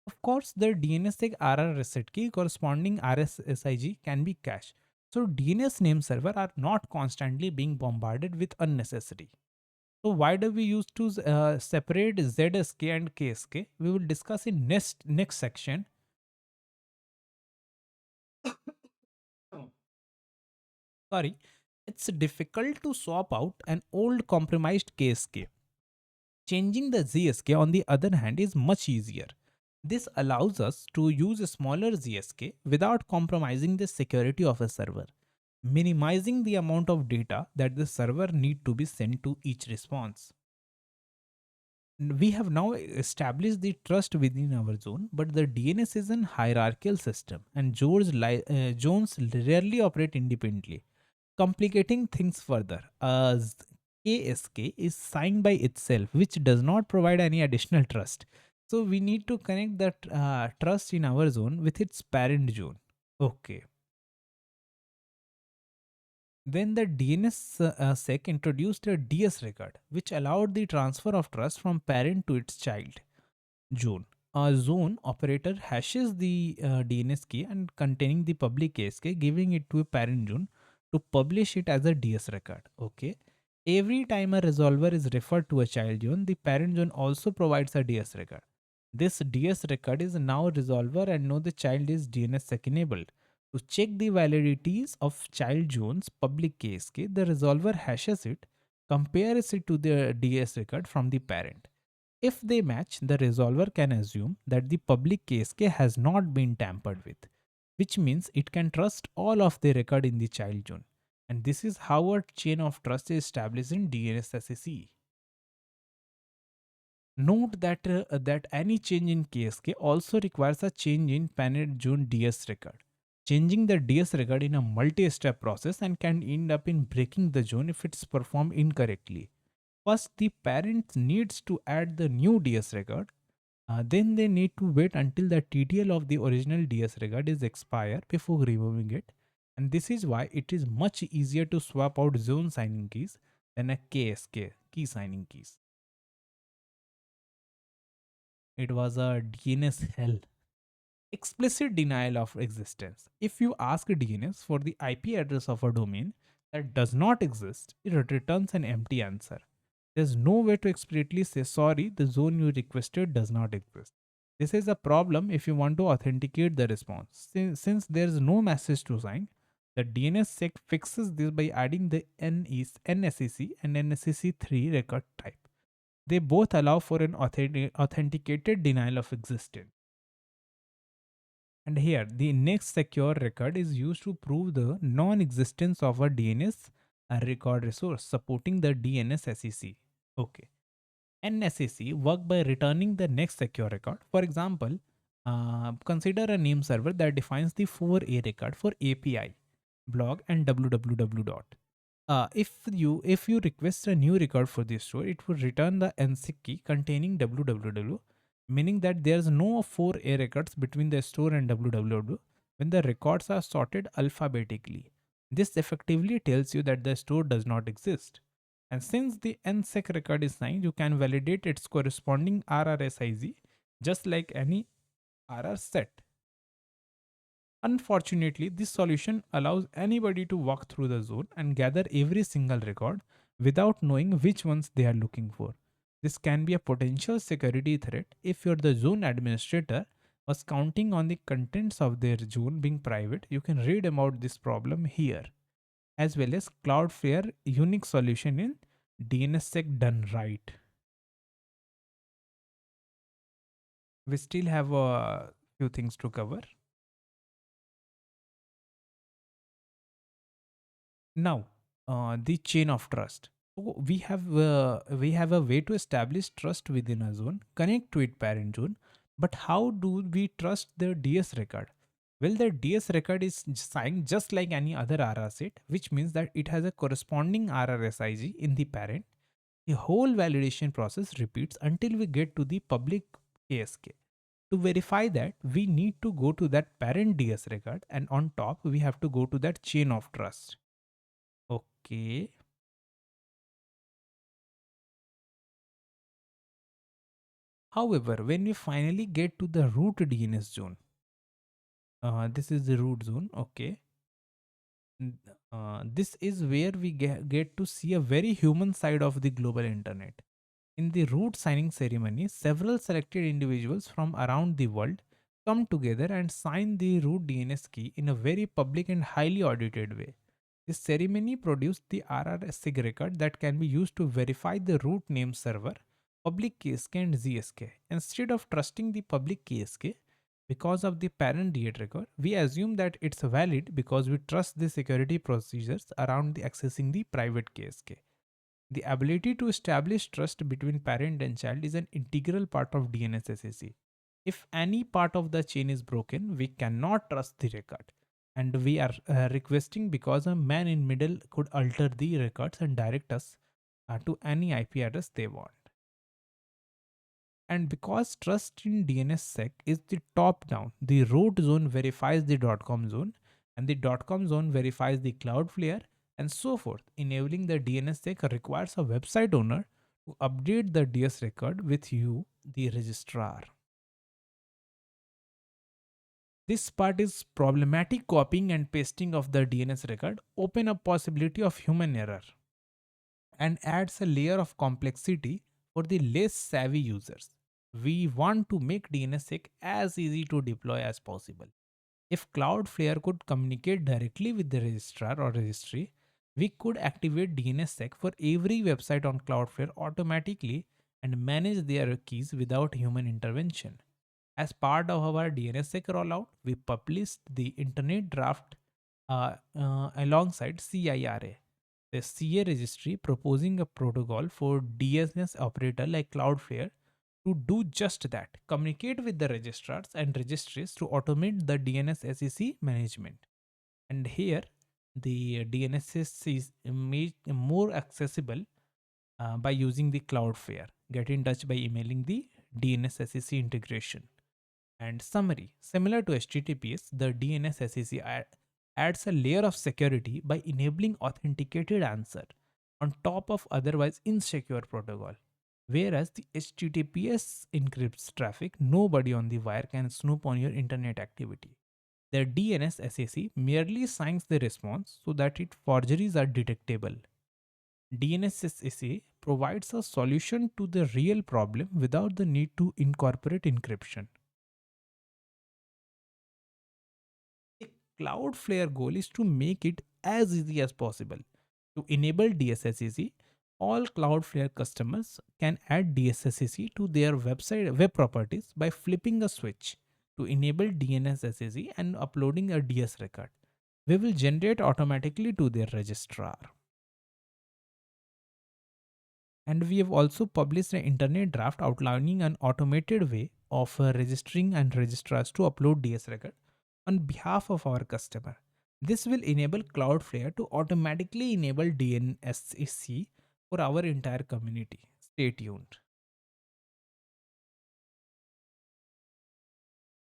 Of course, the DNSSEC RR reset key corresponding RSSIG can be cached. So DNS name server are not constantly being bombarded with unnecessary. So why do we use to separate ZSK and KSK? We will discuss in next section. Sorry, it's difficult to swap out an old compromised KSK. Changing the ZSK, on the other hand, is much easier. This allows us to use a smaller ZSK without compromising the security of a server, minimizing the amount of data that the server need to be sent to each response. We have now established the trust within our zone, but the DNS is an hierarchical system and zones rarely operate independently, complicating things further. As KSK is signed by itself, which does not provide any additional trust. So we need to connect that trust in our zone with its parent zone. Okay. Then the DNS sec introduced a DS record, which allowed the transfer of trust from parent to its child zone. A zone operator hashes the DNS key and containing the public KSK, giving it to a parent zone to publish it as a DS record. Okay. Every time a resolver is referred to a child zone, the parent zone also provides a DS record. This DS record is now resolver and know the child is DNS sec enabled. To check the validities of child zone's public KSK, the resolver hashes it, compares it to the DS record from the parent. If they match, the resolver can assume that the public KSK has not been tampered with, which means it can trust all of the record in the child zone. And this is how a chain of trust is established in DNS. Note that any change in KSK also requires a change in parent zone DS record. Changing the DS record in a multi-step process and can end up in breaking the zone if it's performed incorrectly. First, the parent needs to add the new DS record. Then they need to wait until the TTL of the original DS record is expired before removing it. And this is why it is much easier to swap out zone signing keys than a KSK key signing keys. It was a DNS hell. Explicit denial of existence. If you ask DNS for the IP address of a domain that does not exist, it returns an empty answer. There's no way to explicitly say sorry, the zone you requested does not exist. This is a problem if you want to authenticate the response. Since there's no message to sign, the DNSSEC fixes this by adding the NSEC and NSEC3 record type. They both allow for an authenticated denial of existence. And here, the next secure record is used to prove the non-existence of a DNS record resource supporting the DNS SEC. Okay. NSEC work by returning the next secure record. For example, consider a name server that defines the 4A record for API, blog, and www. If you request a new record for this store, it would return the NSEC key containing www, meaning that there's no 4A records between the store and www when the records are sorted alphabetically. This effectively tells you that the store does not exist. And since the NSEC record is signed, you can validate its corresponding RRSIZ just like any RR set. Unfortunately, this solution allows anybody to walk through the zone and gather every single record without knowing which ones they are looking for. This can be a potential security threat if you're the zone administrator was counting on the contents of their zone being private. You can read about this problem here, as well as Cloudflare unique solution in DNSSEC done right. We still have a few things to cover. Now, the chain of trust. So we have a way to establish trust within a zone, connect to its parent zone. But how do we trust the DS record? Well, the DS record is signed just like any other RR set, which means that it has a corresponding RRSIG in the parent. The whole validation process repeats until we get to the public KSK. To verify that, we need to go to that parent DS record, and on top, we have to go to that chain of trust. Okay. However, when we finally get to the root DNS zone, this is the root zone. Okay. This is where we get to see a very human side of the global internet. In the root signing ceremony, several selected individuals from around the world come together and sign the root DNS key in a very public and highly audited way. This ceremony produced the RRSig record that can be used to verify the root name server, public KSK and ZSK. Instead of trusting the public KSK because of the parent DAT record, we assume that it's valid because we trust the security procedures around the accessing the private KSK. The ability to establish trust between parent and child is an integral part of DNS SSE. If any part of the chain is broken, we cannot trust the record. And we are requesting because a man in middle could alter the records and direct us to any IP address they want. And because trust in DNSSEC is the top down, the root zone verifies the .com zone and the .com zone verifies the Cloudflare and so forth. Enabling the DNSSEC requires a website owner to update the DS record with you, the registrar. This part is problematic. Copying and pasting of the DNS record open up possibility of human error and adds a layer of complexity for the less savvy users. We want to make DNSSEC as easy to deploy as possible. If Cloudflare could communicate directly with the registrar or registry, we could activate DNSSEC for every website on Cloudflare automatically and manage their keys without human intervention. As part of our DNSSEC rollout, we published the internet draft alongside CIRA, the CA registry, proposing a protocol for DNS operator like Cloudflare to do just that, communicate with the registrars and registries to automate the DNS SEC management. And here, the DNS is made more accessible by using the Cloudflare. Get in touch by emailing the DNS SEC integration. And summary, similar to HTTPS, the DNS SEC adds a layer of security by enabling authenticated answer on top of otherwise insecure protocol. Whereas the HTTPS encrypts traffic, nobody on the wire can snoop on your internet activity. The DNS SAC merely signs the response so that its forgeries are detectable. DNS SAC provides a solution to the real problem without the need to incorporate encryption. The Cloudflare goal is to make it as easy as possible. To enable DSSCC, all Cloudflare customers can add DSSCC to their website web properties by flipping a switch to enable DNS SSC and uploading a DS record. We will generate automatically to their registrar. And we have also published an internet draft outlining an automated way of registering and registrars to upload DS record on behalf of our customer. This will enable Cloudflare to automatically enable DNSSC for our entire community. Stay tuned.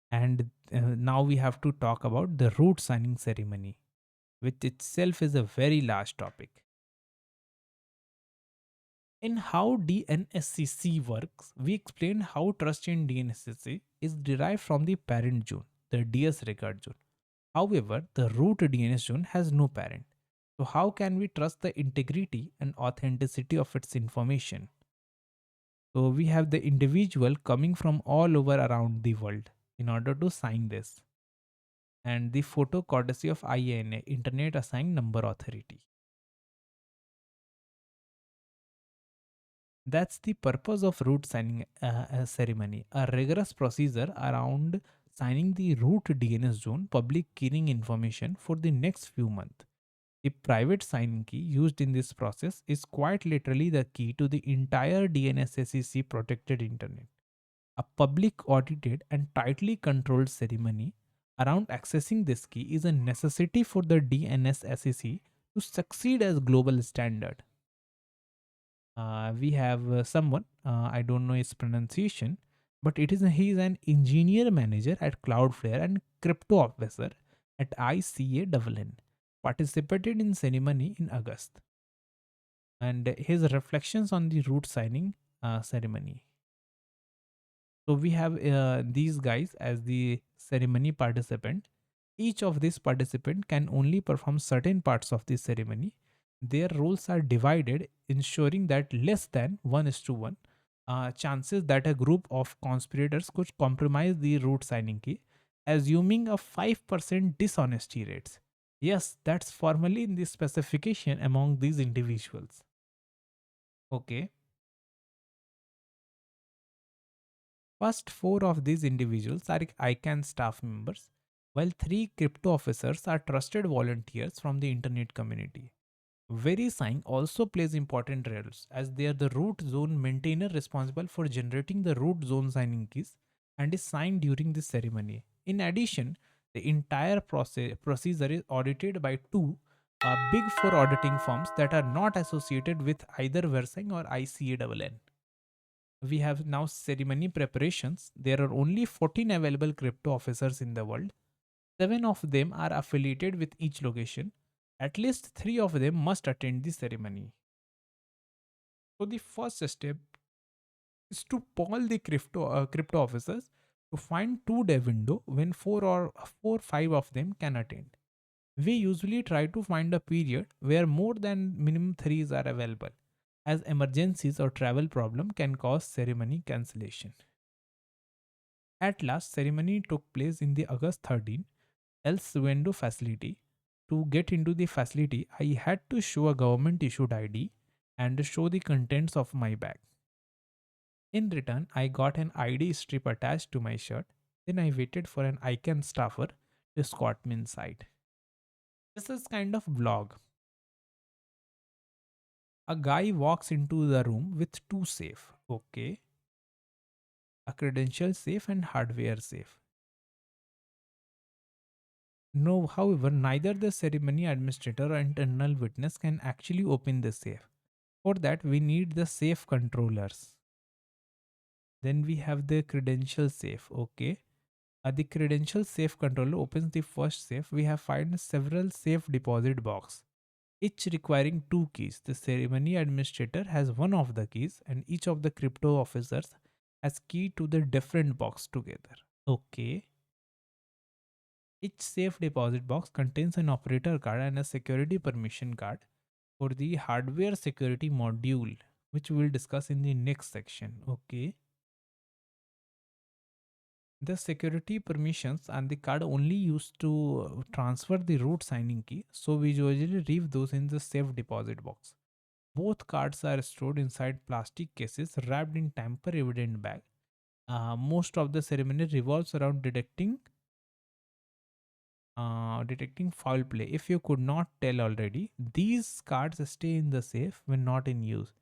And now we have to talk about the root signing ceremony, which itself is a very large topic. In how DNSCC works, we explained how trust in DNSCC is derived from the parent zone, the DS record zone. However, the root DNS zone has no parent. So how can we trust the integrity and authenticity of its information? So we have the individual coming from all over around the world in order to sign this. And the photo courtesy of IANA, Internet Assigned Number Authority. That's the purpose of root signing ceremony, a rigorous procedure around signing the root DNS zone public keying information for the next few months. The private signing key used in this process is quite literally the key to the entire DNSSEC protected internet. A public audited and tightly controlled ceremony around accessing this key is a necessity for the DNS SEC to succeed as global standard. We have someone, I don't know his pronunciation, but he is an engineer manager at Cloudflare and crypto officer at ICA Dublin. Participated in ceremony in August, and his reflections on the root signing ceremony. So we have these guys as the ceremony participant. Each of these participant can only perform certain parts of the ceremony. Their roles are divided, ensuring that less than 1:1 chances that a group of conspirators could compromise the root signing key, assuming a 5% dishonesty rates. Yes, that's formally in the specification among these individuals. Okay. First four of these individuals are ICANN staff members, while three crypto officers are trusted volunteers from the internet community. VeriSign also plays important roles as they are the root zone maintainer responsible for generating the root zone signing keys and is signed during this ceremony. In addition, the entire procedure is audited by two big four auditing firms that are not associated with either VeriSign or ICANN. We have now ceremony preparations. There are only 14 available crypto officers in the world. 7 of them are affiliated with each location. At least 3 of them must attend the ceremony. So the first step is to poll the crypto officers to find 2-day window when 4 or 5 of them can attend. We usually try to find a period where more than minimum 3s are available, as emergencies or travel problem can cause ceremony cancellation. At last, ceremony took place in the August 13 El Segundo facility. To get into the facility, I had to show a government issued ID and show the contents of my bag. In return, I got an ID strip attached to my shirt. Then I waited for an ICANN staffer to escort me inside. This is kind of vlog. A guy walks into the room with two safe. Okay. A credential safe and hardware safe. No, however, neither the ceremony administrator or internal witness can actually open the safe. For that, we need the safe controllers. Then we have the credential safe. Okay. The credential safe controller opens the first safe. We have find several safe deposit box, each requiring two keys. The ceremony administrator has one of the keys, and each of the crypto officers has key to the different box together. Okay. Each safe deposit box contains an operator card and a security permission card for the hardware security module, which we will discuss in the next section. Okay. The security permissions and the card only used to transfer the root signing key, so we usually leave those in the safe deposit box. Both cards are stored inside plastic cases wrapped in tamper evident bag. Most of the ceremony revolves around detecting foul play. If you could not tell already, these cards stay in the safe when not in use,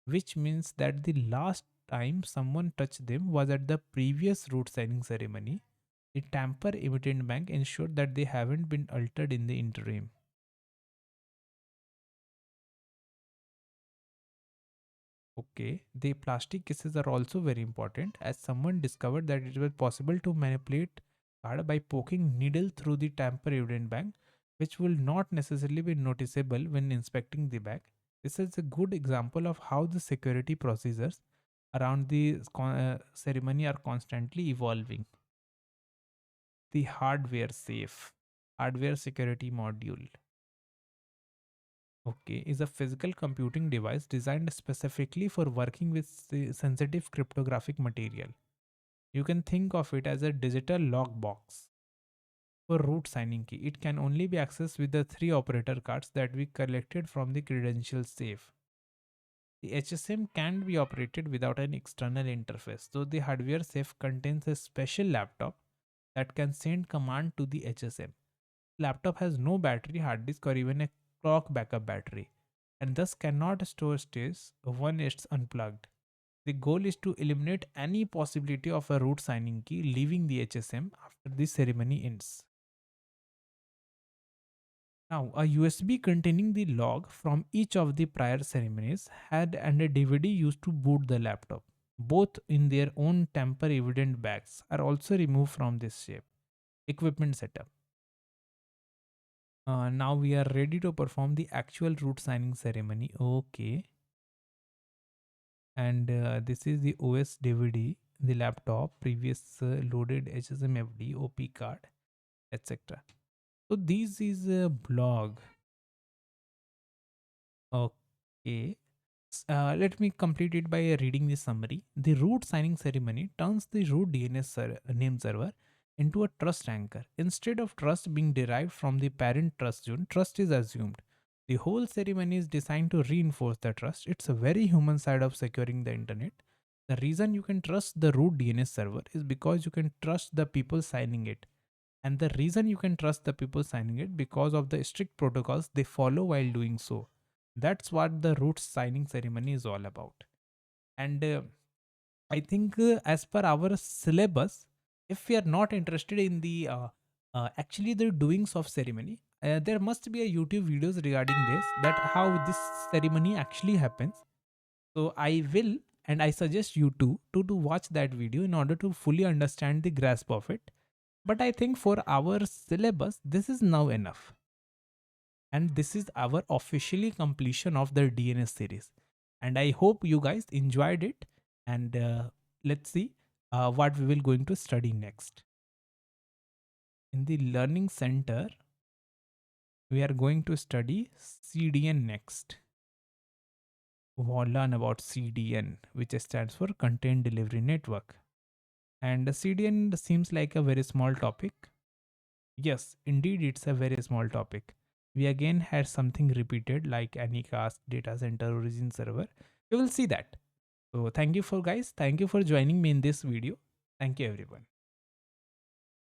which means that the last time someone touched them was at the previous root signing ceremony. The tamper emittent bank ensured that they haven't been altered in the interim. Okay, the plastic cases are also very important as someone discovered that it was possible to manipulate card by poking needle through the tamper evident bank, which will not necessarily be noticeable when inspecting the bag. This is a good example of how the security procedures around the ceremony are constantly evolving. The hardware security module. Okay, is a physical computing device designed specifically for working with sensitive cryptographic material. You can think of it as a digital lockbox for root signing key. It can only be accessed with the three operator cards that we collected from the credential safe. The HSM can be operated without an external interface, so the hardware safe contains a special laptop that can send command to the HSM. Laptop has no battery, hard disk, or even a clock backup battery, and thus cannot store states when it's unplugged. The goal is to eliminate any possibility of a root signing key leaving the HSM after the ceremony ends. Now, a USB containing the log from each of the prior ceremonies had and a DVD used to boot the laptop, both in their own tamper evident bags, are also removed from this shape. Equipment setup. Now we are ready to perform the actual root signing ceremony. Okay. And this is the OS DVD, the laptop, previous loaded HSMFD, OP card, etc. So this is a blog. Okay. Let me complete it by reading the summary. The root signing ceremony turns the root DNS name server into a trust anchor. Instead of trust being derived from the parent trust zone, trust is assumed. The whole ceremony is designed to reinforce the trust. It's a very human side of securing the internet. The reason you can trust the root DNS server is because you can trust the people signing it. And the reason you can trust the people signing it because of the strict protocols they follow while doing so. That's what the root signing ceremony is all about. And I think as per our syllabus, if we are not interested in the actually the doings of ceremony, there must be a YouTube videos regarding this, that how this ceremony actually happens. So I will, and I suggest you to watch that video in order to fully understand the grasp of it. But I think for our syllabus, this is now enough. And this is our officially completion of the DNS series. And I hope you guys enjoyed it. And let's see what we will going to study next. In the learning center, we are going to study CDN next. We'll learn about CDN, which stands for Content Delivery Network. And CDN seems like a very small topic. Yes, indeed, it's a very small topic. We again had something repeated like Anycast, data center, origin server. We will see that. So thank you for guys. Thank you for joining me in this video. Thank you everyone.